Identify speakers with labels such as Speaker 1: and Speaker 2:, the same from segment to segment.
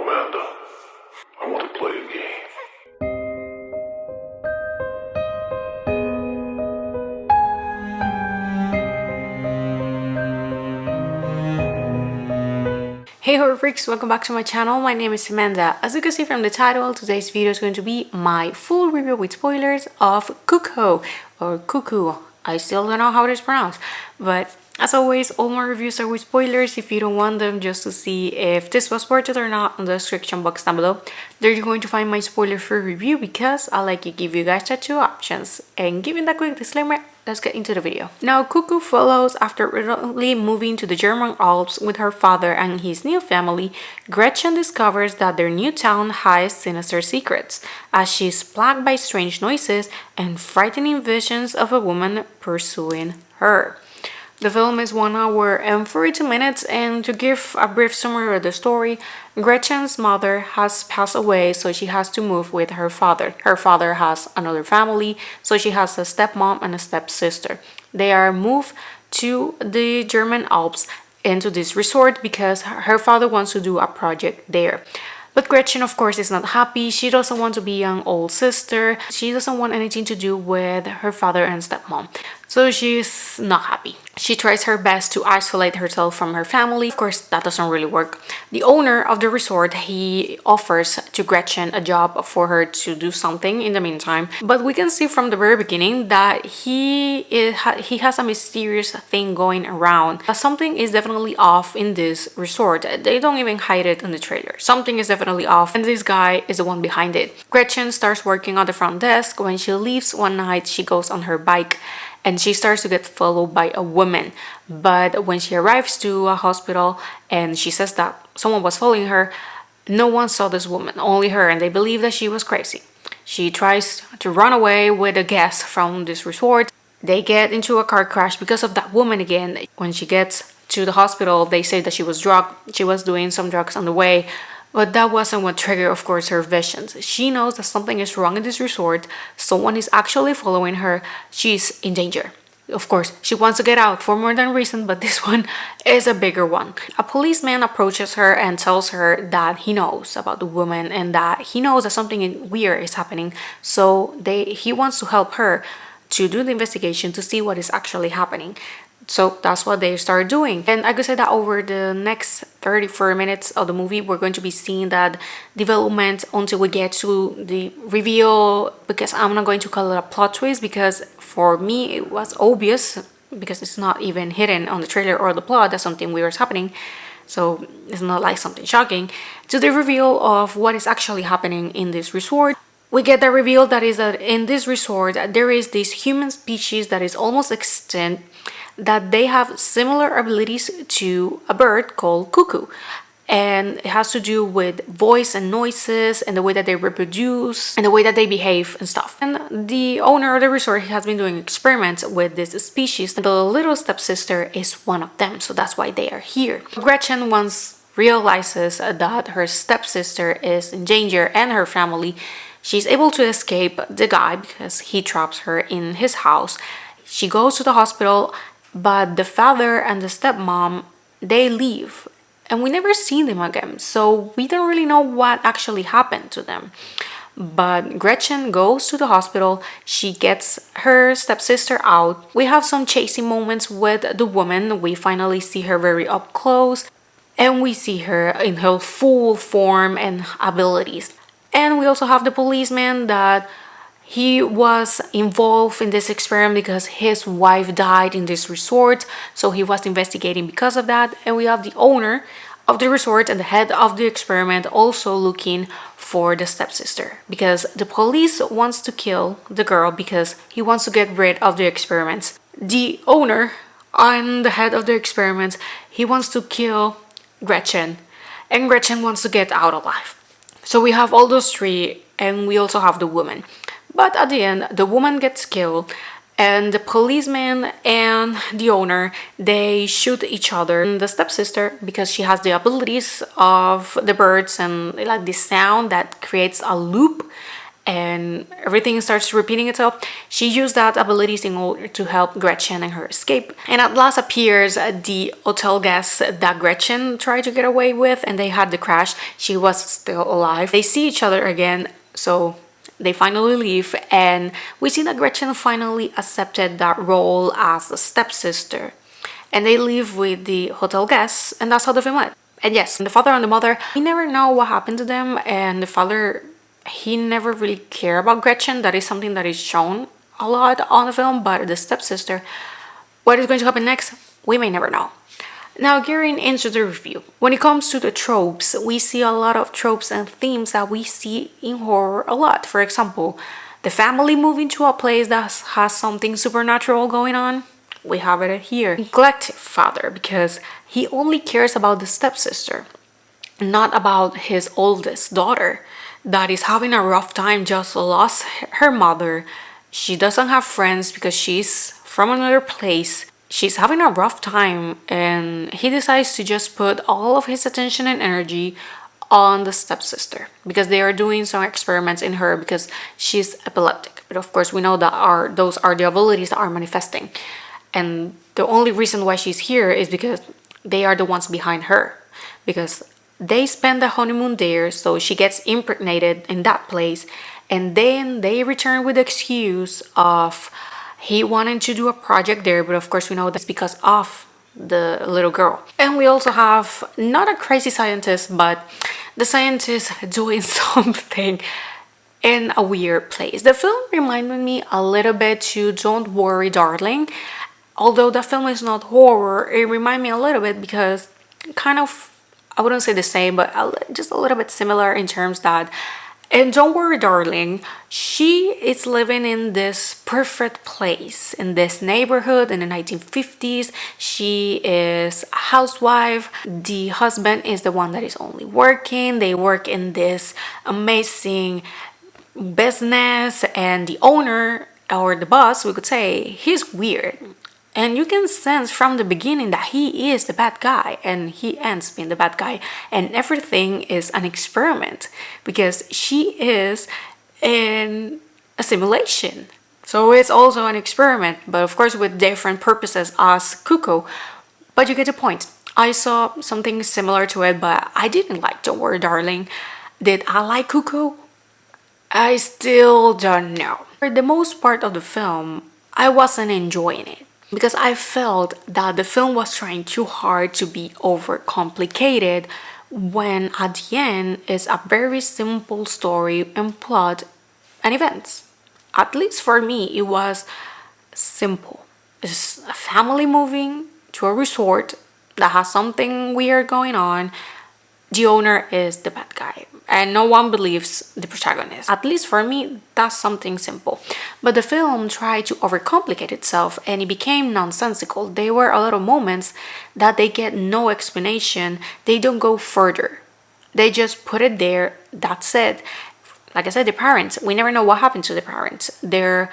Speaker 1: Amanda, I want to play a game.
Speaker 2: Hey horror freaks, welcome back to my channel. My name is Amanda. As you can see from the title, today's video is going to be my full review with spoilers of Cuckoo or Cuckoo. I still don't know how it is pronounced, but as always, all my reviews are with spoilers. If you don't want them just to see if this was worth it or not, in the description box down below, there you're going to find my spoiler-free review because I like to give you guys the two options. And given that quick disclaimer, let's get into the video. Now, Cuckoo follows after recently moving to the German Alps with her father and his new family. Gretchen discovers that their new town hides sinister secrets, as she's plagued by strange noises and frightening visions of a woman pursuing her. The film is 1 hour and 42 minutes, and to give a brief summary of the story, Gretchen's mother has passed away, so she has to move with her father. Her father has another family, so she has a stepmom and a stepsister. They are moved to the German Alps into this resort because her father wants to do a project there. But Gretchen, of course, is not happy. She doesn't want to be an old sister. She doesn't want anything to do with her father and stepmom. So she's not happy. She tries her best to isolate herself from her family. Of course, that doesn't really work. The owner of the resort, he offers to Gretchen a job for her to do something in the meantime. But we can see from the very beginning that he has a mysterious thing going around. Something is definitely off in this resort. They don't even hide it in the trailer. Something is definitely off, and this guy is the one behind it. Gretchen starts working on the front desk. When she leaves one night, she goes on her bike and she starts to get followed by a woman. But when she arrives to a hospital and she says that someone was following her, no one saw this woman, only her, and they believe that she was crazy. She tries to run away with a guest from this resort. They get into a car crash because of that woman again. When she gets to the hospital, they say that she was drugged. She was doing some drugs on the way. But that wasn't what triggered, of course, her visions. She knows that something is wrong in this resort. Someone is actually following her. She's in danger. Of course, she wants to get out for more than a reason, but this one is a bigger one. A policeman approaches her and tells her that he knows about the woman and that he knows that something weird is happening. So he wants to help her to do the investigation to see what is actually happening. So that's what they start doing. And I could say that over the next 34 minutes of the movie, we're going to be seeing that development until we get to the reveal, because I'm not going to call it a plot twist, because for me it was obvious, because it's not even hidden on the trailer or the plot that something weird is happening. So it's not like something shocking. To the reveal of what is actually happening in this resort. We get the reveal that is that in this resort there is this human species that is almost extinct, that they have similar abilities to a bird called Cuckoo. And it has to do with voice and noises and the way that they reproduce and the way that they behave and stuff. And the owner of the resort has been doing experiments with this species. The little stepsister is one of them, so that's why they are here. Gretchen once realizes that her stepsister is in danger and her family, she's able to escape the guy because he traps her in his house. She goes to the hospital, but the father and the stepmom, they leave and we never see them again, so we don't really know what actually happened to them. But Gretchen goes to the hospital. She gets her stepsister out. We have some chasing moments with the woman. We finally see her very up close and we see her in her full form and abilities. And we also have the policeman that he was involved in this experiment because his wife died in this resort, so he was investigating because of that. And we have the owner of the resort and the head of the experiment also looking for the stepsister, because the police wants to kill the girl because he wants to get rid of the experiments. The owner and the head of the experiments, he wants to kill Gretchen, and Gretchen wants to get out alive. So we have all those three, and we also have the woman. But at the end, the woman gets killed, and the policeman and the owner, they shoot each other. And the stepsister, because she has the abilities of the birds and like this sound that creates a loop, and everything starts repeating itself. She used that abilities in order to help Gretchen and her escape. And at last appears the hotel guest that Gretchen tried to get away with, and they had the crash. She was still alive. They see each other again, so they finally leave, and we see that Gretchen finally accepted that role as a stepsister. And they live with the hotel guests, and that's how the film went. And yes, the father and the mother, we never know what happened to them, and the father, he never really cared about Gretchen. That is something that is shown a lot on the film, but the stepsister, what is going to happen next, we may never know. Now, getting into the review. When it comes to the tropes, we see a lot of tropes and themes that we see in horror a lot. For example, the family moving to a place that has something supernatural going on. We have it here. Neglected father, because he only cares about the stepsister, not about his oldest daughter that is having a rough time, just lost her mother. She doesn't have friends because she's from another place. She's having a rough time, and he decides to just put all of his attention and energy on the stepsister because they are doing some experiments in her because she's epileptic. But of course, we know that those are the abilities that are manifesting. And the only reason why she's here is because they are the ones behind her. Because they spend the honeymoon there, so she gets impregnated in that place. And then they return with the excuse of he wanted to do a project there, but of course we know that's because of the little girl. And we also have not a crazy scientist, but the scientist doing something in a weird place. The film reminded me a little bit to Don't Worry Darling. Although the film is not horror, it reminded me a little bit because kind of, I wouldn't say the same, but just a little bit similar in terms that in Don't Worry Darling, she is living in this perfect place, in this neighborhood in the 1950s. She is a housewife. The husband is the one that is only working. They work in this amazing business, and the owner, or the boss, we could say, he's weird. And you can sense from the beginning that he is the bad guy, and he ends being the bad guy, and everything is an experiment because she is in a simulation. So it's also an experiment, but of course with different purposes as Cuckoo. But you get the point. I saw something similar to it, but I didn't like Don't Worry Darling. Did I like Cuckoo? I still don't know. For the most part of the film, I wasn't enjoying it, because I felt that the film was trying too hard to be overcomplicated when at the end it's a very simple story and plot and events. At least for me, it was simple. It's a family moving to a resort that has something weird going on. The owner is the bad guy, and no one believes the protagonist. At least for me, that's something simple. But the film tried to overcomplicate itself, and it became nonsensical. There were a lot of moments that they get no explanation. They don't go further. They just put it there. That's it. Like I said, the parents, we never know what happened to the parents. There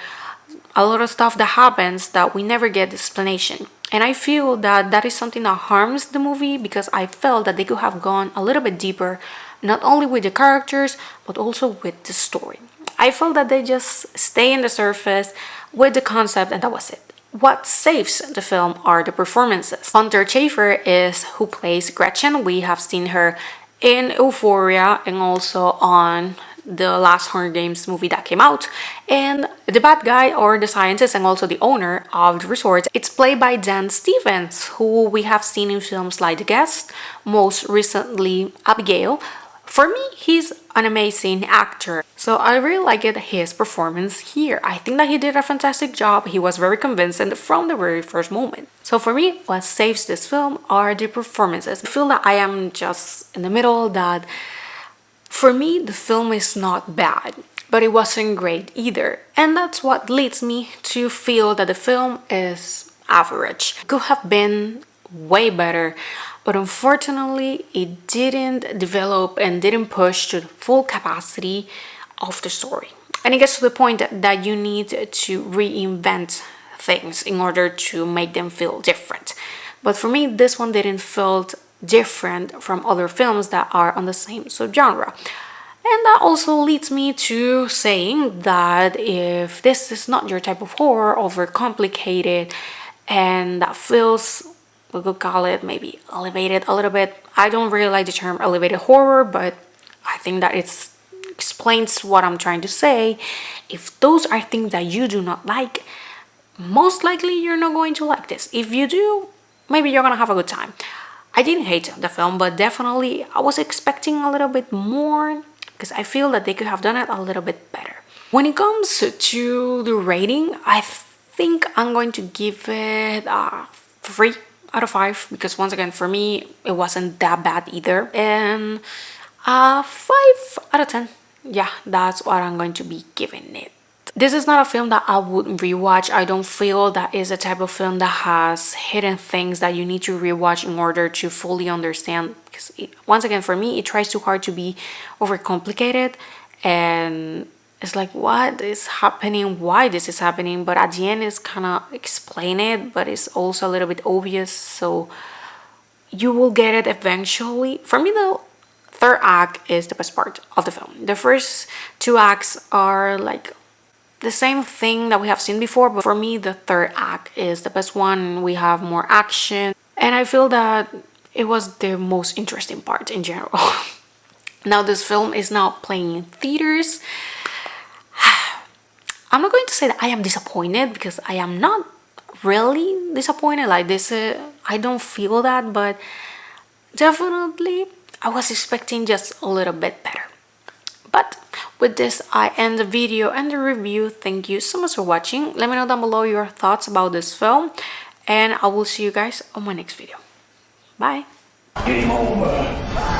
Speaker 2: a lot of stuff that happens that we never get explanation. And I feel that that is something that harms the movie, because I felt that they could have gone a little bit deeper, not only with the characters, but also with the story. I felt that they just stay in the surface with the concept, and that was it. What saves the film are the performances. Hunter Schafer is who plays Gretchen. We have seen her in Euphoria and also on the last Hunger Games movie that came out. And the bad guy, or the scientist and also the owner of the resort, it's played by Dan Stevens, who we have seen in films like The Guest, most recently Abigail. For me, he's an amazing actor, so I really liked his performance here. I think that he did a fantastic job. He was very convincing from the very first moment. So for me, what saves this film are the performances. I feel that I am just in the middle, that for me, the film is not bad, but it wasn't great either. And that's what leads me to feel that the film is average. It could have been way better, but unfortunately, it didn't develop and didn't push to the full capacity of the story. And it gets to the point that you need to reinvent things in order to make them feel different. But for me, this one didn't feel different from other films that are on the same subgenre. And that also leads me to saying that if this is not your type of horror, overcomplicated, and that feels, we could call it maybe elevated a little bit. I don't really like the term elevated horror, but I think that it explains what I'm trying to say. If those are things that you do not like, most likely you're not going to like this. If you do, maybe you're gonna have a good time. I didn't hate the film, but definitely I was expecting a little bit more because I feel that they could have done it a little bit better. When it comes to the rating, I think I'm going to give it a 3 out of 5 because once again, for me, it wasn't that bad either. And a 5 out of 10. Yeah, that's what I'm going to be giving it. This is not a film that I would rewatch. I don't feel that is a type of film that has hidden things that you need to rewatch in order to fully understand. Because once again, for me, it tries too hard to be overcomplicated, and it's like, what is happening? Why this is happening? But at the end, it's kind of explain it, but it's also a little bit obvious. So you will get it eventually. For me, the third act is the best part of the film. The first two acts are like the same thing that we have seen before, but for me the third act is the best one. We have more action, and I feel that it was the most interesting part in general. Now this film is now playing in theaters. I'm not going to say that I am disappointed because I am not really disappointed like this. I don't feel that, but definitely I was expecting just a little bit better. But with this, I end the video and the review. Thank you so much for watching. Let me know down below your thoughts about this film, and I will see you guys on my next video. Bye.
Speaker 1: Game over.